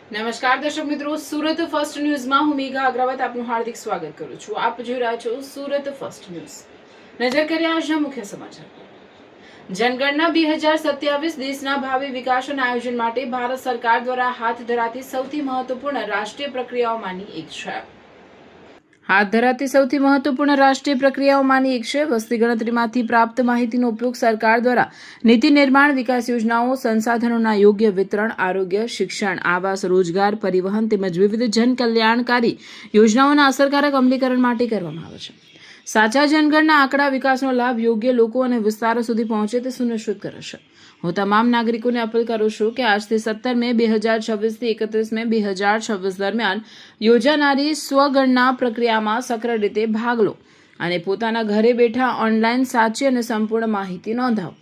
નમસ્કાર દર્શક મિત્રો, સુરત ફર્સ્ટ ન્યૂઝમાં હું મેઘા અગ્રવાલ આપનું હાર્દિક સ્વાગત કરું છું. આપ જોઈ રહ્યા છો સુરત ફર્સ્ટ ન્યૂઝ. નજર કરીએ આજના મુખ્ય સમાચાર. જનગણના 2027 દેશના ભાવિ વિકાસ અને આયોજન માટે ભારત સરકાર દ્વારા હાથ ધરાતી સૌથી મહત્વપૂર્ણ રાષ્ટ્રીય પ્રક્રિયાઓમાંની એક છે. વસ્તી ગણતરીમાંથી પ્રાપ્ત માહિતીનો ઉપયોગ સરકાર દ્વારા નીતિ નિર્માણ, વિકાસ યોજનાઓ, સંસાધનોના યોગ્ય વિતરણ, આરોગ્ય, શિક્ષણ, આવાસ, રોજગાર, પરિવહન તેમજ વિવિધ જનકલ્યાણકારી યોજનાઓના અસરકારક અમલીકરણ માટે કરવામાં આવે છે. સાચા જનગણના આંકડા વિકાસનો લાભ યોગ્ય લોકો અને વિસ્તારો સુધી પહોંચે તે સુનિશ્ચિત કરે છે. હું તમામ નાગરિકોને અપીલ કરું છું કે આજથી 17 મે 2026 થી 31 મે 2026 દરમિયાન યોજાનારી સ્વગણના પ્રક્રિયામાં સક્રિય રીતે ભાગ લો અને પોતાના ઘરે બેઠા ઓનલાઈન સાચી અને સંપૂર્ણ માહિતી નોંધાવો.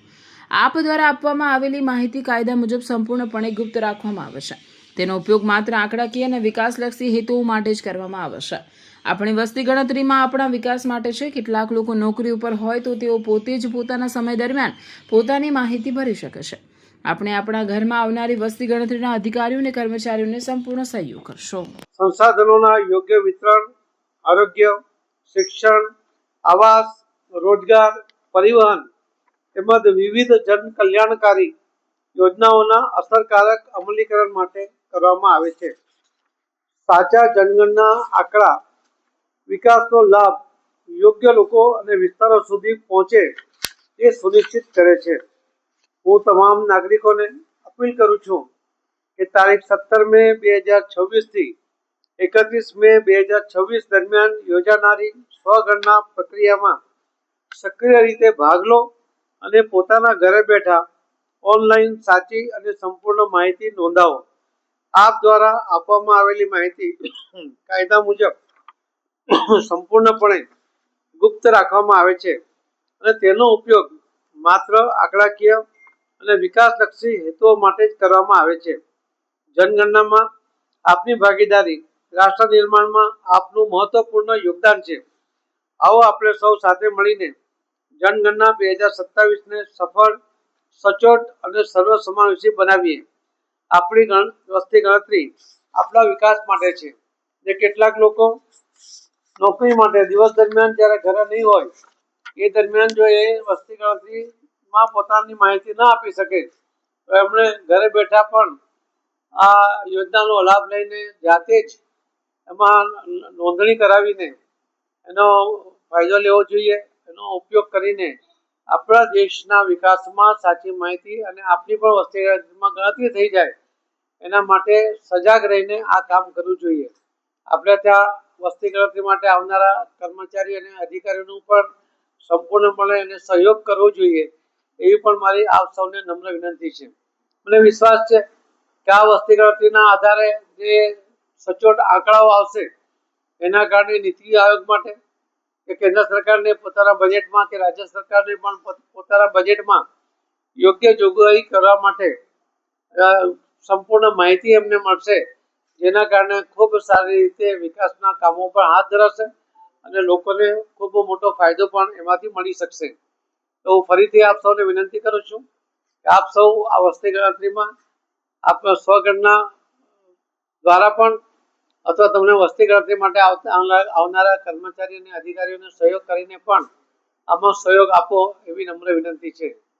આપ દ્વારા આપવામાં આવેલી માહિતી કાયદા મુજબ સંપૂર્ણપણે ગુપ્ત રાખવામાં આવે છે. તેનો ઉપયોગ માત્ર આંકડાકીય અને વિકાસલક્ષી હેતુઓ માટે જ કરવામાં આવે છે. આપણી વસ્તી ગણતરીમાં આપણા વિકાસ માટે છે. કેટલાક લોકો નોકરી ઉપર હોય તો તેઓ પોતે જ પોતાના સમય દરમિયાન પોતાની માહિતી ભરી શકે છે. આપણે આપણા ઘરમાં આવનારી વસ્તી ગણતરીના અધિકારીઓ અને કર્મચારીઓને સંપૂર્ણ સહયોગ કરશો. સંસાધનોના યોગ્ય વિતરણ, આરોગ્ય, શિક્ષણ, આવાસ, રોજગાર, પરિવહન તેમજ વિવિધ જન કલ્યાણકારી યોજનાઓના અસરકારક અમલીકરણ માટે કરવામાં આવે છે. સાચા જનગણના આંકડા વિકાસનો લાભ યોગ્ય લોકો અને વિસ્તારો સુધી પહોંચે તે સુનિશ્ચિત કરે છે. હું તમામ નાગરિકોને અપીલ કરું છું કે તારીખ 17 મે 2026 થી 31 મે 2026 દરમિયાન યોજાનારી સ્વગણના પ્રક્રિયામાં સક્રિય રીતે ભાગ લો અને પોતાના ઘરે બેઠા ઓનલાઈન સાચી અને સંપૂર્ણ માહિતી નોંધાવો. આપ દ્વારા આપવામાં આવેલી માહિતી કાયદા મુજબ સંપૂર્ણપણે ગુપ્ત રાખવામાં આવે છે અને તેનો ઉપયોગ માત્ર આંકડાકીય અને વિકાસલક્ષી હેતુઓ માટે જ કરવામાં આવે છે. જનગણનામાં આપની ભાગીદારી રાષ્ટ્ર નિર્માણમાં આપનું મહત્વપૂર્ણ યોગદાન છે. આવો આપણે સૌ સાથે મળીને જનગણના 2027 ને સફળ, સચોટ અને સર્વસમાવેશી બનાવીએ. આપણી વસ્તી ગણતરી આપણા વિકાસ માટે છે. જે કેટલાક લોકો નોકરી માટે દિવસ દરમિયાન જ્યારે ઘરે નહીં હોય એ દરમિયાન જો એ વસ્તી ગણતરીમાં પોતાની માહિતી ના આપી શકે તો એમણે ઘરે બેઠા પણ આ યોજનાનો લાભ લઈને જાતે જ એમાં નોંધણી કરાવીને એનો ફાયદો લેવો જોઈએ. એનો ઉપયોગ કરીને આપણા દેશના વિકાસમાં સાચી માહિતી અને આપણી પણ વસ્તી ગણતરી થઈ જાય એના માટે સજાગ રહીને આ કામ કરવું જોઈએ. આપણે ત્યાં વસ્તી ગણતરી માટે આવનારા કર્મચારી અને અધિકારીઓનું પણ સંપૂર્ણપણે એને સહયોગ કરવો જોઈએ એવી પણ મારી આપ સૌને નમ્ર વિનંતી છે. મને વિશ્વાસ છે કે આ વસ્તી ગણતરીના આધારે જે સચોટ આંકડાઓ આવશે એના કારણે નીતિ આયોગ માટે કે કેન્દ્ર સરકારને પોતાના બજેટમાં કે રાજ્ય સરકારને પણ પોતાના બજેટમાં યોગ્ય જોગવાઈ કરવા માટે સંપૂર્ણ માહિતી એમને મળશે, જેના કારણે ખૂબ સારી રીતે વિકાસના કામો પણ હાથ ધરાશે અને લોકોને ખૂબ મોટો ફાયદો પણ એમાંથી મળી શકશે. તો હું ફરીથી આપ સૌને વિનંતી કરું છું કે આપ સૌ આ વસ્તી ગણતરીમાં આપણા સ્વગણના દ્વારા પણ અથવા તમને વસ્તી ગણતરી માટે આવનારા કર્મચારી અને અધિકારીઓને સહયોગ કરીને પણ આમાં સહયોગ આપો એવી નમ્ર વિનંતી છે.